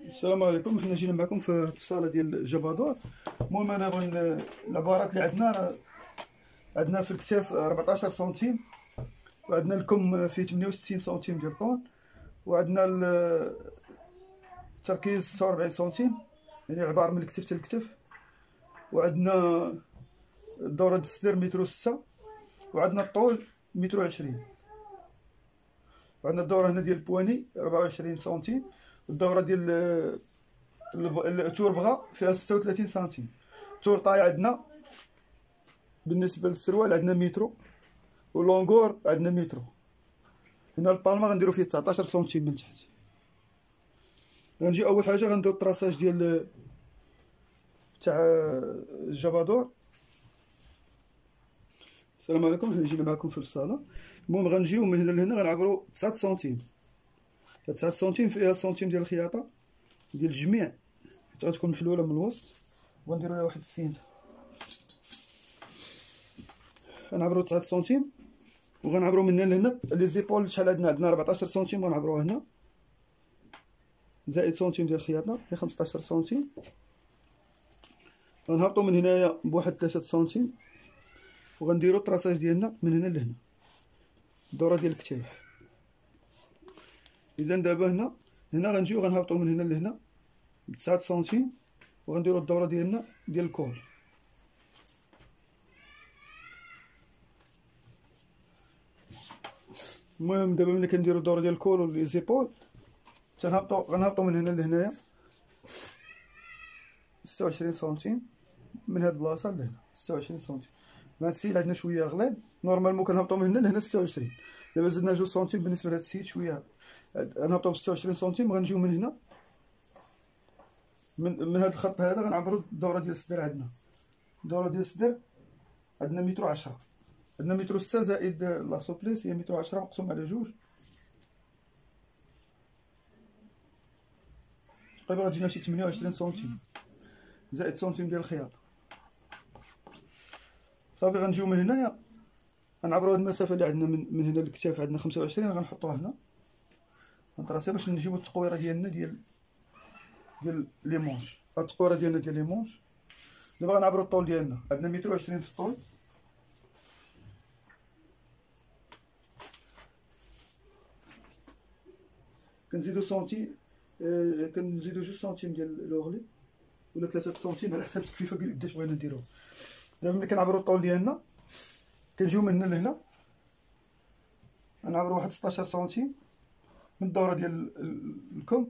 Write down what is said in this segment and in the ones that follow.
السلام عليكم. حنا جينا معكم في الصاله ديال جبادور. المهم انا بغي العبارات اللي عندنا في الكتاف 14 سنتيم، وعندنا الكم فيه 68 سنتيم ديال الطول، وعندنا التركيز 46 سنتيم، يعني العبار من الكتف حتى الكتف، وعندنا الدوره ديال الصدر متر 6، وعندنا الطول متر 20، وعندنا الدوره هنا ديال البواني 24 سنتيم، والدوره ديال التور بغا فيها 36 سنتيم. التور طاي عندنا بالنسبه للسروال عندنا مترو، واللونغور عندنا مترو. هنا البالما غنديرو فيه 19 سنتيم من تحت. غنجي اول حاجه غنديرو الطراساج ديال تاع الجبادور. السلام عليكم. حنا جينا معكم في الصاله. المهم غنجيو من هنا لهنا غنعبرو 9 سنتيم. 9 سنتيم فيها سنتيم ديال الخياطه ديال الجميع حتى غتكون محلوله من الوسط، وغنديرو لها واحد السينت. غنعبرو 9 سنتيم، وغنعبرو من هنا لهنا. لي زيبول شحال عندنا 14 سنتيم، غنعبروها هنا زائد سنتيم ديال الخياطه هي 15 سنتيم. غنهبطو من هنايا بواحد 3 سنتيم، وغنديرو الطراساج ديالنا من هنا لهنا الدوره ديال الكتاف. اذا دابا هنا غنجيو غنهبطو من هنا لهنا ب 9 سنتيم، وغنديرو الدوره ديالنا ديال الكول. المهم دابا ملي كنديرو الدوره ديال الكول ولي زيبول غنهبطو من هنا لهنايا 26 سنتيم من هاد البلاصه لهنا 26 سنتيم. هاد السيد عندنا شويه غليظ، نورمالمون كنهبطو من هنا لهنا 26. دابا زدنا 2 سنتيم بالنسبه لهاد السيد شويه، غنهبطو ب 26 سنتيم. غنجيو من هنا من هاد الخط هذا غنعبرو الدوره ديال الصدر. عندنا الدوره ديال الصدر عندنا متر 10، عندنا متر 6 زائد لاسوبليس هي متر 10 مقسوم على 2، تقريبا غتجينا شي 28 سنتيم زائد سنتيم ديال الخياطه. صافي غنجيو من هنايا غنعبرو هاد المسافه اللي عندنا من هنا للكتاف عندنا 25، غنحطوها هنا غنطراسيها باش نجيبو التقويره ديالنا ديال لي مونش. هاد التقويره ديالنا ديال لي مونش. دابا غنعبرو الطول ديالنا عندنا متر 20 في الطول، كنزيدو سنتيم، كنزيدو 2 سنتيم ديال لوغلي ولا 3 سنتيم على حساب التكلفه قداش بغينا نديروها. دابا ملي كنعبرو الطول ديالنا كنجيو من هنا لهنا غنعبرو واحد 16 سنتيم من الدوره ديال الكم،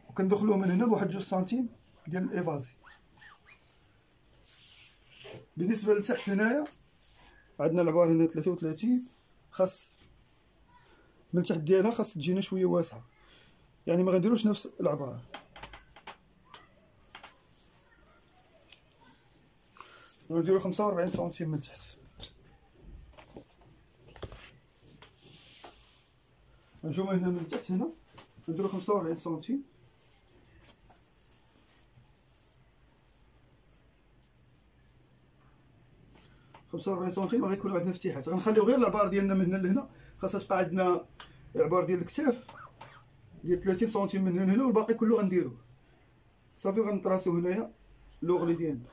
وكندخلوه من هنا بواحد 2 سنتيم ديال الايفازي. بالنسبه لتحت هنايا عندنا العبار هنا 33، خاص من تحت ديالها خاص تجينا شويه واسعه، يعني ما غنديروش نفس العبار. غنديرو 45 سنتيم من تحت. غنجيو من هنا من تحت هنا نديرو 45 سنتيم، غيكونوا عندنا فتيحات. غنخليو غير العبار ديالنا من هنا لهنا، خاصها تبقى عندنا العبار ديال الكتاف ديال 30 سنتيم من هنا لهنا، والباقي كله غنديروه. صافي غنطراسيو هنايا لوغلي ديالنا.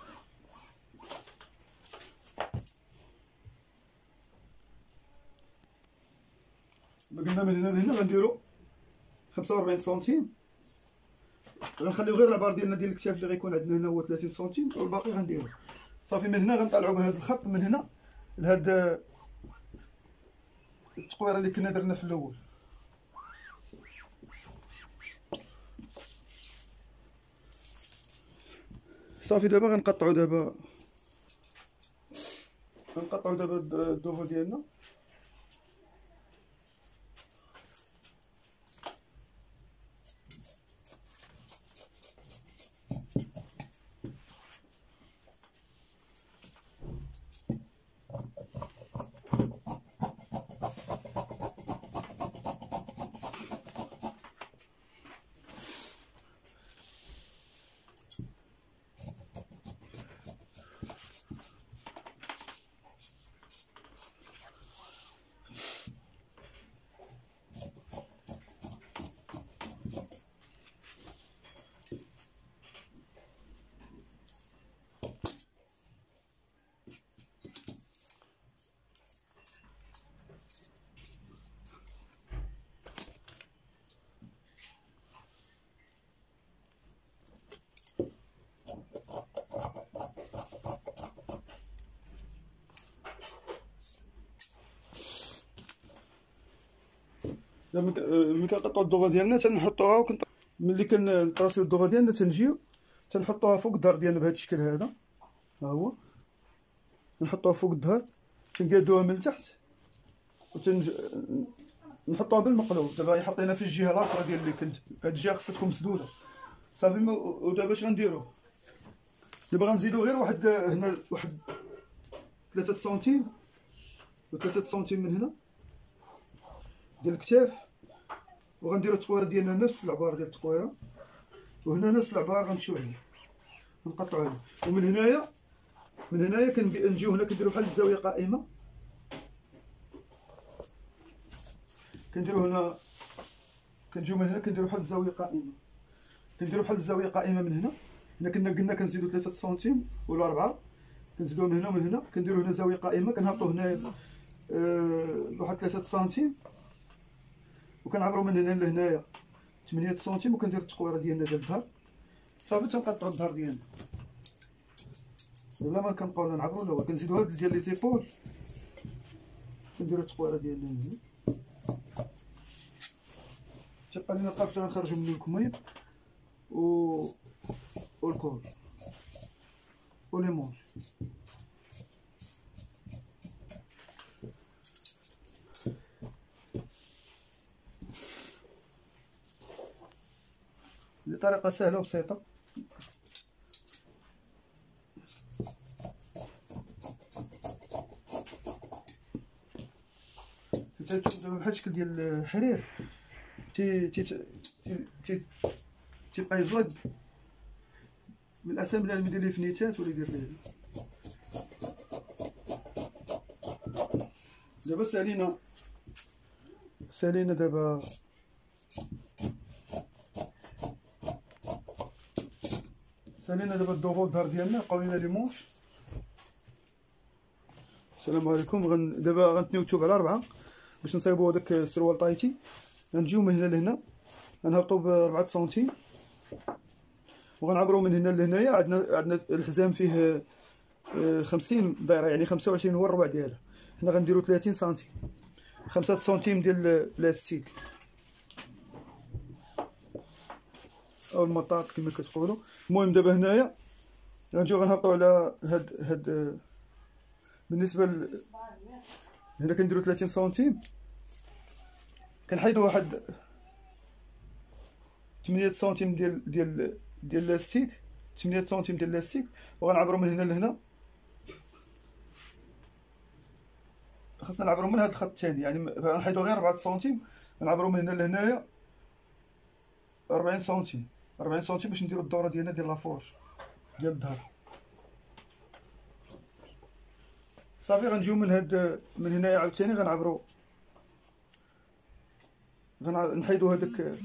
قلنا من هنا لهنا غنديرو 45 سنتيم، غنخليو غير العبار ديالنا ديال الكتاف اللي غيكون عندنا هنا هو 30 سنتيم، والباقي غنديروه. صافي من هنا غنطلعو بهذا الخط من هنا لهاد التقويره اللي كنا درنا في الاول. صافي دابا غنقطعو دابا الدوفه ديالنا. ملي كنقطعو الضوفه ديالنا تنحطوها، ملي كنطراسيو الضوفه ديالنا تنجيو تنحطوها فوق الظهر ديالنا بهذا الشكل هذا، ها هو نحطوها فوق الظهر، كنقادوها من تحت نحطوها بالمقلوب. دابا حطينا في الجهه الاخرى ديال اللي كنت، هاد الجهه خصها تكون مسدوده صافي. ودابا اش غنديرو؟ دابا غنزيدو غير واحد هنا، واحد 3 سنتيم و3 سنتيم من هنا ديال الكتاف، وغنديرو التقويره ديالنا نفس العباره ديال التقويره، وهنا نفس العباره غنمشيو عليه نقطعو عليه. ومن هنايا كنجيو هنا كنديرو بحال الزاويه قائمه، كنديرو هنا، كنجيو من هنا كنديرو بحال الزاويه قائمه، كنديرو بحال الزاويه قائمه من هنا. هنا قلنا كنزيدو 3 سنتيم ولا 4، كنزيدوها من هنا ومن هنا، كنديرو هنا زاويه قائمه، كنهبطو هنايا واحد 3 سنتيم، وكنعبرو من هنا لهنايا 8 سنتيم، وكنديرو التقويره ديالنا ديال الظهر صافي. تنقطعو الظهر ديالنا بلا ما كنبقاو نعبرو، لا كنزيدو هاد ديال لي زيبول، كنديرو التقويره ديالنا من هنا، تيبقى لينا الطرف اللي غنخرجو منو الكميط والكول ولي مونش. بطريقه سهله وبسيطه. تشوف دابا بحال الشكل ديال الحرير تيبقى يزلق بالاحسن بلا ندير ليه فنيتات ولا يدير ليه. دابا سالينا دابا الضوفه والظهر ديالنا، بقاو لينا لي مونش. السلام عليكم. دابا غنتنيوتو على 4 باش نصايبو هذاك السروال طايتي. غنجيو من هنا لهنا، غنهبطو ب 4 سنتيم، وغنعبرو من هنا لهنايا. عندنا الحزام فيه 50 دايره، يعني 25 هو الربع ديالها. هنا غنديرو 30 سنتيم، 5 سنتيم ديال البلاستيك او المطاط كما كتقولوا. المهم دابا هنايا غنجيو غنهبطو على هاد بالنسبه هنا كنديرو 30 سنتيم، كنحيدو واحد 8 سنتيم ديال اللاستيك، 8 سنتيم ديال اللاستيك، وغنعبرو من هنا لهنا. خاصنا نعبرو من هاد الخط الثاني، يعني غنحيدو غير 4 سنتيم، غنعبرو من هنا لهنايا 40 سنتيم، 40 سنتيم باش نديرو الدوره ديالنا ديال لافورج ديال الظهر صافي. غنجيو من هنايا عاوتاني غنعبرو، نحيدو هذاك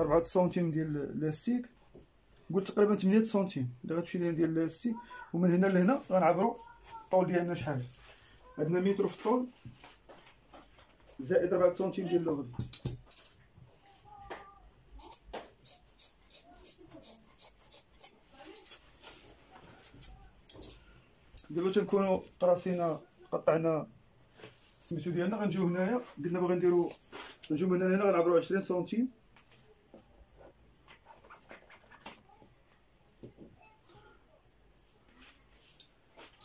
4 سنتيم ديال اللاستيك، قلت تقريبا 8 سنتيم اللي غتمشي لينا ديال اللاستيك. ومن هنا لهنا غنعبرو الطول ديالنا شحال، عندنا متر في الطول زائد 4 سنتيم ديال اللغد. دابا تنكونوا طراسينا قطعنا سميتو ديالنا. غنجيو هنايا، قلنا باغي نديرو، نجيو من هنا غنعبرو 20 سنتيم،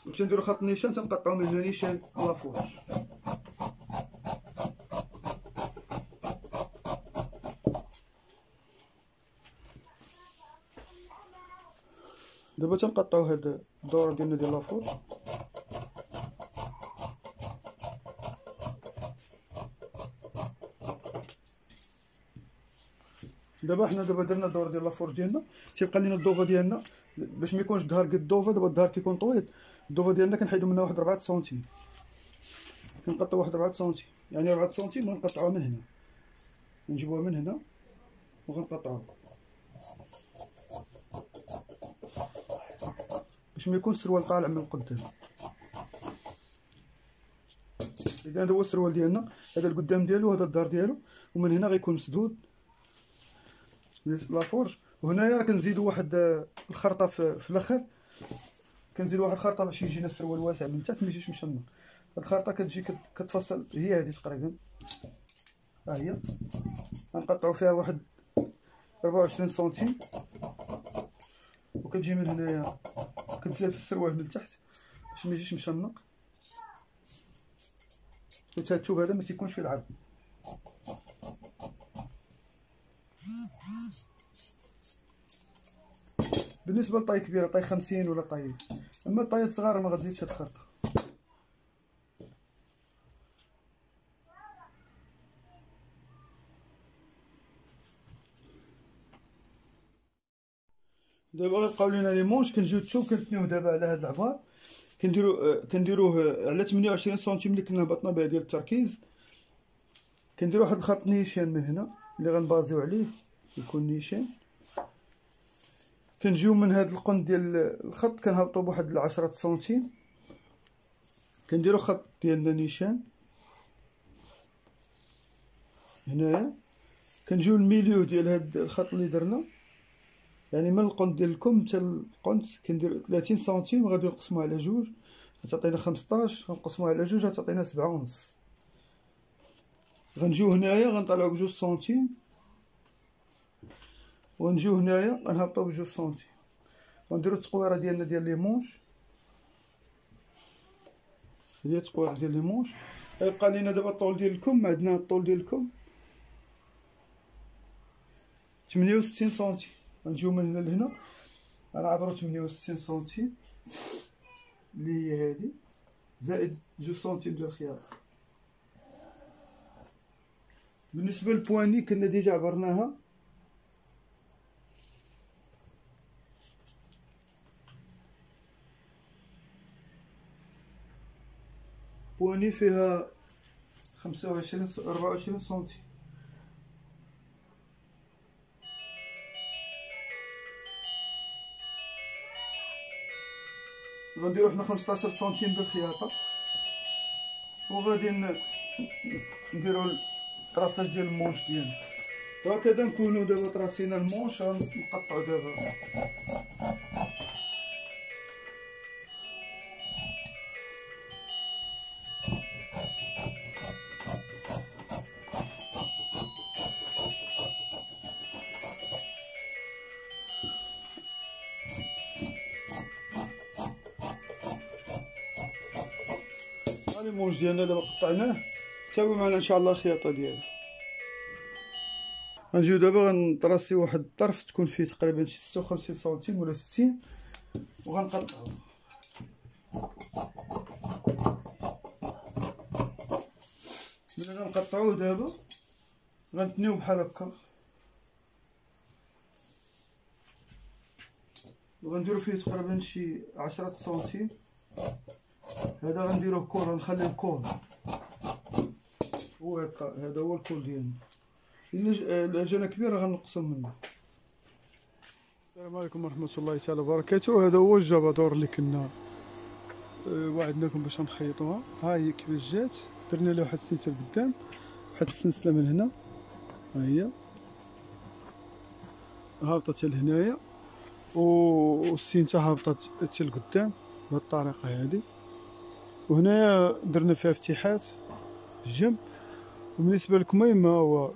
باش نديرو خط نيشان تنقطعو من هنا نيشان لافورج. دابا تنقطعو هاد الدوره ديالنا ديال لافورج. دابا حنا درنا الدوره ديال لافورج ديالنا، تيبقى لينا الضوفه ديالنا باش ما يكونش الظهر قد الضوفه. دابا الظهر كيكون طويل، الضوفه ديالنا كنحيدو منها واحد 4 سنتيم، كنقطعو واحد 4 سنتيم، يعني 4 سنتيم غنقطعوها من هنا، نجيبوها من هنا وغنقطعوها باش ما يكون السروال طالع من القدام. اذا هذا هو السروال ديالنا، هذا القدام ديالو وهذا الظهر ديالو، ومن هنا غيكون مسدود لافورج. وهنايا راه كنزيدو واحد الخرطه في الاخر، كنزيدو واحد الخرطه باش يجينا السروال واسع من تحت ما يجيش مشمر. هاد الخرطه كتجي كتفصل، هي هذه تقريبا ها هي غنقطعو فيها واحد 24 سنتيم، وكتجي من هنايا كتزاد في السروال من التحت باش ميجيش مشنق، حيت هاد الثوب هذا ما تيكونش فيه العرض. بالنسبه لطاي كبيره طاي 50 ولا طاي، اما الطايات صغار ما غتزيدش هاد الخط. دابا غيبقاو لينا لي مونش. كنجيو الثوب كنتنيوه دابا على هاد العبار، كنديروه على 28 سنتيم اللي كنا هبطنا بها ديال التركيز. كنديرو واحد الخط نيشان من هنا اللي غنبازيو عليه يكون نيشان. كنجيو من هاد القند ديال الخط كنهبطو بواحد 10 سنتيم، كنديرو خط ديالنا نيشان هنايا. كنجيو الميليو ديال هاد الخط اللي درنا، يعني من القند ديال الكم حتى القند كندير 30 سنتيم، غادي نقسموه على جوج غتعطينا 15، غنقسموه على جوج غتعطينا 7 ونص. غنجيو هنايا غنطلعو بجوج سنتيم، ونجيو هنايا غنهبطو بجوج سنتيم، ونديرو التقويره ديالنا ديال لي مونش. هي التقويره ديال لي مونش. غيبقى لينا دابا الطول ديال الكم. عندنا الطول ديال الكم 68 سنتيم، غنجيو من هنا لهنا غنعبرو 68 سنتيم اللي هي هادي، زائد 2 سنتيم ديال الخياطه. بالنسبه للبواني كنا ديجا عبرناها، بواني فيها 24 سنتيم. غنديرو حنا 15 سنتيم بالخياطه، وغادي نديرو الطراساج ديال المونش ديالنا. وهكذا نكونو دابا طراسينا المونش. غنقطعو دابا هاني المونش ديالنا دابا قطعناه. تابعوا معنا ان شاء الله الخياطه ديالو. غنجيو دابا غنطراسي واحد الطرف تكون فيه تقريبا شي 56 سنتيم ولا 60، وغنقطعو. ملي غنقطعوه دابا غنتنيو بحال هكا، وغنديرو فيه تقريبا شي 10 سنتيم. هذا غنديروه كول، غنخليه كول. هذا هو الكول ديالنا. الا جانا كبير غنقصو منه. السلام عليكم ورحمه الله تعالى وبركاته. هذا هو الجبادور اللي كنا وعدناكم باش نخيطوها. ها هي كيفاش جات. درنا لها واحد السيته لقدام، واحد السلسله من هنا، ها هي هابطه لهنايا، والسينته هابطه حتى لقدام بهذه الطريقه هذه. وهنايا درنا فيها افتتاحات في الجنب. وبالنسبه للكميمه هو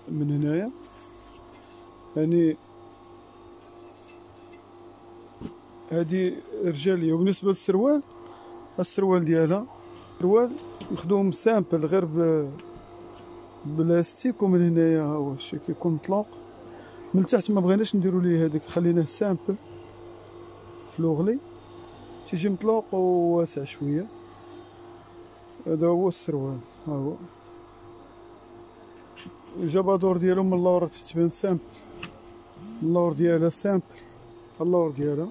من هنايا، يعني هذه رجاليه. وبالنسبه للسروال، السروال ديالها سروال مخدوم سامبل غير بلاستيك، ومن هنايا ها هو الشي كيكون مطلوق. من تحت ما بغيناش نديرو ليه هذاك، خليناه سامبل في لوغلي، تيجي مطلوق وواسع شويه. هذا هو السروال. ها هو الجبادور ديالو من اللور تتبان سامبل، من اللور ديالها سامبل، اللور ديالها